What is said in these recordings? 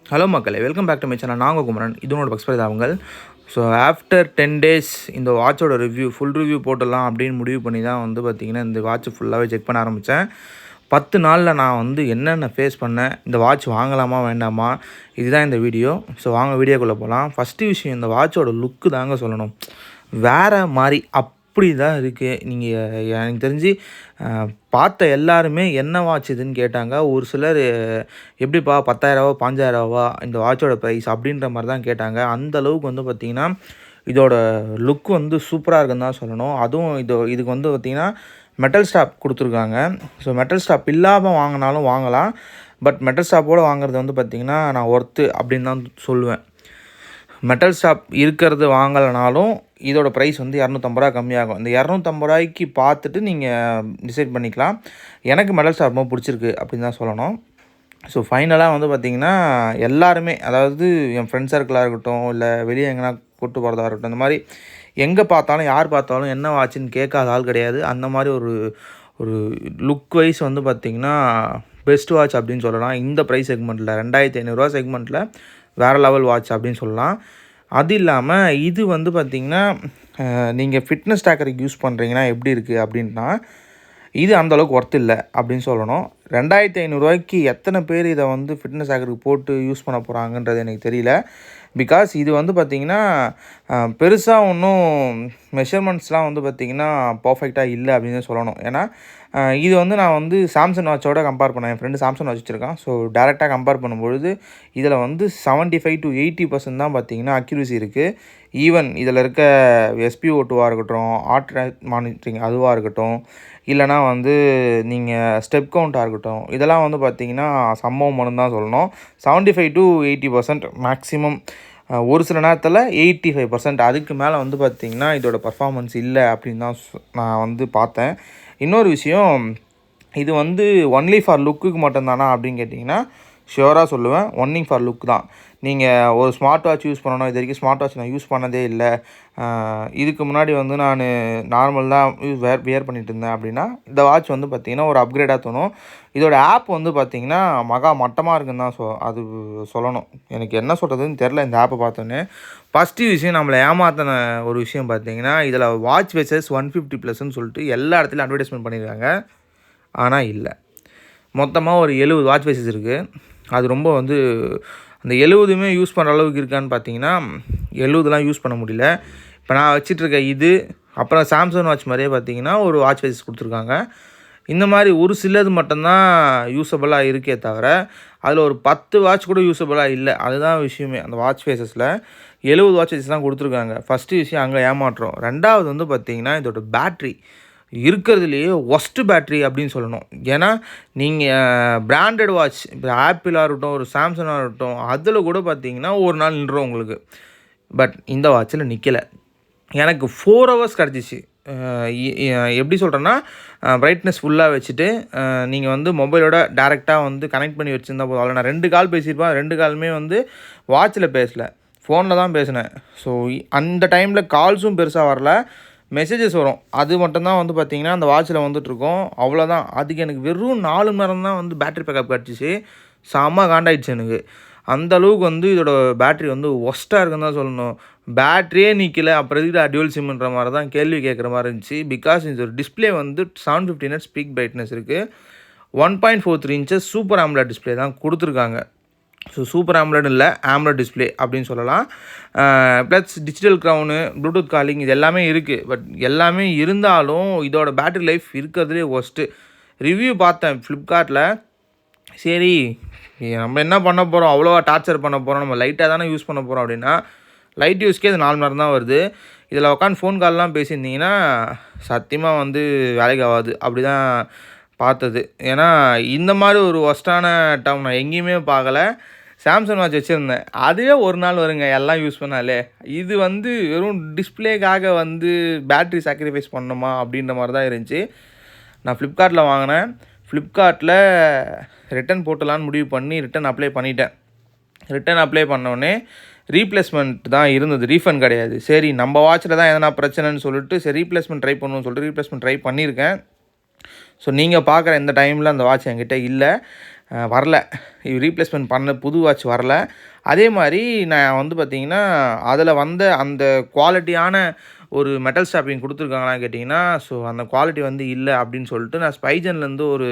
Hello மக்களே, welcome back to my channel. நாங்கள் குமரன். இது உன்னோட பக்ஸ்பரிதாவங்கள். ஸோ ஆஃப்டர் 10 days இந்த வாட்சோட ஃபுல் ரிவ்யூ போட்டுடலாம் அப்படின்னு முடிவு பண்ணி தான் வந்து பார்த்திங்கன்னா இந்த வாட்ச் ஃபுல்லாகவே செக் பண்ண ஆரம்பித்தேன். 10 நாளில் நான் வந்து என்னென்ன ஃபேஸ் பண்ணேன், இந்த வாட்ச் வாங்கலாமா வேண்டாமா, இதுதான் இந்த வீடியோ. ஸோ வாங்க வீடியோக்குள்ளே போகலாம். ஃபஸ்ட்டு விஷயம், இந்த வாட்சோட லுக்கு தாங்க சொல்லணும். வேறு மாதிரி அப்படி தான் இருக்குது. நீங்கள் எனக்கு தெரிஞ்சு பார்த்த எல்லாருமே என்ன வாட்ச் இதுன்னு கேட்டாங்க. ஒரு சிலர் எப்படிப்பா 10,000 5,000 இந்த வாட்சோட ப்ரைஸ் அப்படின்ற மாதிரி தான் கேட்டாங்க. அந்த அளவுக்கு வந்து பார்த்திங்கன்னா இதோட லுக் வந்து சூப்பராக இருக்குன்னு தான் சொல்லணும். அதுவும் இதுக்கு வந்து பார்த்திங்கன்னா மெட்டல் ஸ்டாப் கொடுத்துருக்காங்க. ஸோ மெட்டல் ஸ்டாப் இல்லாமல் வாங்கினாலும் வாங்கலாம். பட் மெட்டல் ஸ்டாப்போடு வாங்குறது வந்து பார்த்திங்கன்னா நான் ஒர்த்து அப்படின்னு தான் சொல்லுவேன். மெட்டல் ஸ்டாப் இருக்கிறது வாங்கலைனாலும் இதோட ப்ரைஸ் வந்து ரூ. 250 கம்மியாகும். இந்த ரூ. 250 பார்த்துட்டு நீங்கள் டிசைட் பண்ணிக்கலாம். எனக்கு மெட்டல் ஸ்டாப் ரொம்ப பிடிச்சிருக்கு அப்படின்னு தான் சொல்லணும். ஸோ ஃபைனலாக வந்து பார்த்திங்கன்னா எல்லாருமே, அதாவது என் ஃப்ரெண்ட்ஸ் சர்க்கிளாக இருக்கட்டும், இல்லை வெளியே எங்கன்னா கூப்பிட்டு போகிறதா இருக்கட்டும், இந்த மாதிரி எங்கே பார்த்தாலும் யார் பார்த்தாலும் என்ன வாட்சுன்னு கேட்காத ஆள் கிடையாது. அந்த மாதிரி ஒரு லுக் வைஸ் வந்து பார்த்திங்கன்னா பெஸ்ட் வாட்ச் அப்படின்னு சொல்லலாம். இந்த ப்ரைஸ் செக்மெண்ட்டில் ரூ. 2,500 செக்மெண்ட்டில் வேறு லெவல் வாட்ச் அப்படின்னு சொல்லலாம். அது இல்லாமல் இது வந்து பார்த்திங்கன்னா நீங்கள் ஃபிட்னஸ் ட்ராக்கருக்கு யூஸ் பண்ணுறீங்கன்னா எப்படி இருக்குது அப்படின்னா இது அந்தளவுக்கு ஒர்த் இல்லை அப்படின்னு சொல்லணும். ரூ. 2,500 எத்தனை பேர் இதை வந்து ஃபிட்னஸ் ட்ராக்கருக்கு போட்டு யூஸ் பண்ண போகிறாங்கன்றது எனக்கு தெரியல. பிகாஸ் இது வந்து பார்த்திங்கன்னா பெருசாக ஒன்றும் மெஷர்மெண்ட்ஸ்லாம் வந்து பார்த்திங்கன்னா பர்ஃபெக்டாக இல்லை அப்படின்னு சொல்லணும். ஏன்னா இது வந்து நான் வந்து சாம்சங் வாட்சோட கம்பேர் பண்ணேன். என் ஃப்ரெண்டு சாம்சங் வாட்ச் வச்சுருக்கான். ஸோ டேரெக்டாக கம்பேர் பண்ணும்பொழுது இதில் வந்து 75 to 80% தான் பார்த்திங்கன்னா அக்யூரசி இருக்குது. ஈவன் இதில் இருக்க SpO2வாக இருக்கட்டும், ஹார்ட் ரேட் மானிட்டரிங் அதுவாக இருக்கட்டும், இல்லைனா வந்து நீங்கள் ஸ்டெப் கவுண்ட்டாக இருக்கட்டும், இதெல்லாம் வந்து பார்த்திங்கன்னா சம்பவம் தான் சொல்லணும். 75 to 80% மேக்ஸிமம். ஒரு சில நேரத்தில் 85%. அதுக்கு மேலே வந்து பார்த்திங்கன்னா இதோட பர்ஃபார்மன்ஸ் இல்லை அப்படின்னு தான் நான் வந்து பார்த்தேன். இன்னொரு விஷயம், இது வந்து ஒன்லி ஃபார் லுக்குக்கு மட்டும்தானா அப்படின்னு கேட்டிங்கன்னா ஷியோராக சொல்லுவேன், ஒன்லி ஃபார் லுக் தான். நீங்கள் ஒரு ஸ்மார்ட் வாட்ச் யூஸ் பண்ணணும். இது வரைக்கும் ஸ்மார்ட் வாட்ச் நான் யூஸ் பண்ணதே இல்லை, இதுக்கு முன்னாடி வந்து நான் நார்மல் தான் வியர் பண்ணிகிட்டு இருந்தேன் அப்படின்னா இந்த வாட்ச் வந்து பார்த்திங்கன்னா ஒரு அப்கிரேடாக தோணும். இதோட ஆப் வந்து பார்த்திங்கன்னா மகா மட்டமாக இருக்குன்னு தான் அது சொல்லணும். எனக்கு என்ன சொல்கிறதுன்னு தெரில இந்த ஆப்பை பார்த்தோன்னே. ஃபஸ்ட்டு விஷயம், நம்மளை ஏமாத்தின ஒரு விஷயம் பார்த்திங்கன்னா இதில் வாட்ச் வெசஸ் 150+ சொல்லிட்டு எல்லா இடத்துலையும் அட்வர்டைஸ்மெண்ட் பண்ணியிருக்காங்க. ஆனால் இல்லை, மொத்தமாக ஒரு 70 வாட்ச் ஃபேஸஸ் இருக்குது. அது ரொம்ப வந்து அந்த 70மே யூஸ் பண்ணுற அளவுக்கு இருக்கான்னு பார்த்தீங்கன்னா 70லாம் யூஸ் பண்ண முடியல. இப்போ நான் வச்சிட்ருக்க இது அப்புறம் சாம்சங் வாட்ச் மாதிரியே பார்த்தீங்கன்னா ஒரு வாட்ச் ஃபேஸஸ் கொடுத்துருக்காங்க. இந்த மாதிரி ஒரு சிலது மட்டும்தான் யூஸபுளாக இருக்கே தவிர அதில் ஒரு 10 வாட்ச் கூட யூஸபுளாக இல்லை. அதுதான் விஷயமே. அந்த வாட்ச் ஃபேஸஸில் 70 வாட்ச் ஃபேஸஸ் தான் கொடுத்துருக்காங்க. ஃபஸ்ட்டு விஷயம் அங்கே ஏமாற்றம். ரெண்டாவது வந்து பார்த்திங்கன்னா இதோட பேட்ரி இருக்கிறதுலையே ஒஸ்ட்டு பேட்ரி அப்படின்னு சொல்லணும். ஏன்னா நீங்கள் பிராண்டட் வாட்ச் இப்போ ஆப்பிளாக இருக்கட்டும், ஒரு சாம்சங்காக இருக்கட்டும், அதில் கூட பார்த்தீங்கன்னா ஒரு நாள் நின்றுடும் உங்களுக்கு. பட் இந்த வாட்சில் நிற்கலை. எனக்கு 4 hours கிடச்சிச்சு. எப்படி சொல்கிறேன்னா, பிரைட்னஸ் ஃபுல்லாக வச்சுட்டு நீங்கள் வந்து மொபைலோட டேரெக்டாக வந்து கனெக்ட் பண்ணி வச்சுருந்தா போதும். அதில் நான் 2 கால் பேசியிருப்பேன். 2 காலுமே வந்து வாட்சில் பேசலை, ஃபோனில் தான் பேசினேன். ஸோ அந்த டைமில் கால்ஸும் பெருசாக வரல, மெசேஜஸ் வரும். அது மட்டும்தான் வந்து பார்த்திங்கன்னா அந்த வாட்சில் வந்துட்டுருக்கோம். அவ்வளோதான். அதுக்கு எனக்கு வெறும் 4 மணி நேரம் தான் வந்து பேட்ரி பேக்கப் கிடச்சிச்சு. செம்ம காண்டாயிடுச்சு எனக்கு. அந்தளவுக்கு வந்து இதோட பேட்ரி வந்து ஒஸ்ட்டாக இருக்குன்னு தான் சொல்லணும். பேட்ரியே நிற்கலை, அப்புறம் இதுக்கு டியூவல் சிம்ன்ற மாதிரி தான் கேள்வி கேட்குற மாதிரி இருந்துச்சு. பிகாஸ் இது ஒரு டிஸ்பிளே வந்து 750 nits பீக் பிரைட்னஸ் இருக்குது. 1.43 inches சூப்பர் AMOLED டிஸ்பிளே தான் கொடுத்துருக்காங்க. ஸோ சூப்பர் AMOLED இல்லை, AMOLED டிஸ்பிளே அப்படின்னு சொல்லலாம். Plus digital crown, Bluetooth calling இது எல்லாமே இருக்குது. பட் எல்லாமே இருந்தாலும் இதோட பேட்ரி லைஃப் இருக்கிறதுலே ஒஸ்ட்டு. ரிவ்யூ பார்த்தேன் ஃப்ளிப்கார்ட்டில். சரி, நம்ம என்ன பண்ண போகிறோம், அவ்வளோவா டார்ச்சர் பண்ண போகிறோம், நம்ம லைட்டாக தானே யூஸ் பண்ண போகிறோம் அப்படின்னா லைட் யூஸ்க்கே அது 4 மணி நேரம் தான் வருது. இதில் உட்காந்து ஃபோன் கால்லாம் பேசியிருந்தீங்கன்னா சத்தியமாக வந்து வேலைக்கு ஆகாது. அப்படி தான் பார்த்தது. ஏன்னா இந்த மாதிரி ஒரு ஒஸ்ட்டான டேர்ம் நான் எங்கேயுமே பார்க்கல. சாம்சங் வாட்ச் வச்சுருந்தேன், அதுவே ஒரு நாள் வருங்க எல்லாம் யூஸ் பண்ணாலே. இது வந்து வெறும் டிஸ்பிளேக்காக வந்து பேட்ரி சாக்ரிஃபைஸ் பண்ணணுமா அப்படின்ற மாதிரி தான் இருந்துச்சு. நான் ஃப்ளிப்கார்ட்டில் வாங்கினேன். ஃப்ளிப்கார்ட்டில் ரிட்டன் போட்டலான்னு முடிவு பண்ணி ரிட்டன் அப்ளை பண்ணிட்டேன். ரிட்டன் அப்ளை பண்ணோடனே ரீப்ளேஸ்மெண்ட் தான் இருந்தது, ரீஃபண்ட் கிடையாது. சரி, நம்ம வாட்சில் தான் எதனா பிரச்சனைன்னு சொல்லிட்டு சரி ரீப்ளேஸ்மெண்ட் ட்ரை பண்ணணும்னு சொல்லிட்டு ரீப்ளேஸ்மெண்ட் ட்ரை பண்ணியிருக்கேன். ஸோ நீங்கள் பார்க்குற இந்த டைமில் அந்த வாட்ச் என்கிட்ட இல்லை. வரல. ரீப்ளேஸ்மெண்ட் பண்ண புது வாட்ச் வரல. அதே மாதிரி நான் வந்து பார்த்திங்கன்னா அதில் வந்த அந்த குவாலிட்டியான ஒரு மெட்டல் ஸ்டாப்பிங் கொடுத்துருக்காங்களான்னு கேட்டிங்கன்னா, ஸோ அந்த குவாலிட்டி வந்து இல்லை அப்படின்னு சொல்லிட்டு நான் ஸ்பைஜன்லேருந்து ஒரு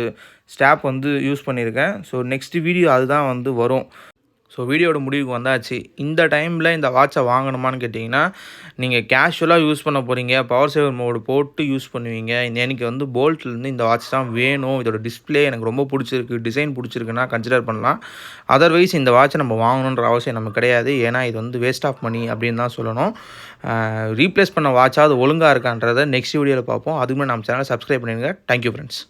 ஸ்டாப் வந்து யூஸ் பண்ணியிருக்கேன். ஸோ நெக்ஸ்ட் வீடியோ அதுதான் வந்து வரும். ஸோ வீடியோட முடிவுக்கு வந்தாச்சு. இந்த டைமில் இந்த வாட்சை வாங்கணுமான்னு கேட்டிங்கன்னா, நீங்கள் கேஷுவலாக யூஸ் பண்ண போகிறீங்க, பவர் சேவர் மோடு போட்டு யூஸ் பண்ணுவீங்க. எனக்கு வந்து போல்ட்லேருந்து இந்த வாட்ச் தான் வேணும், இதோட டிஸ்பிளே எனக்கு ரொம்ப பிடிச்சிருக்கு, டிசைன் பிடிச்சிருக்குன்னா கன்சிடர் பண்ணலாம். அதர்வைஸ் இந்த வாட்சை நம்ம வாங்கணுன்ற அவசியம் நமக்கு கிடையாது. ஏன்னா இது வந்து வேஸ்ட் ஆஃப் மணி அப்படின்னு தான் சொல்லணும். ரீப்ளேஸ் பண்ண வாட்சாவது ஒழுங்காக இருக்கான்றதை நெக்ஸ்ட் வீடியோவில் பார்ப்போம். அதுக்கு முன்னாடி நம்ம சேனலை சப்ஸ்கிரைப் பண்ணிடுங்க. Thank you friends.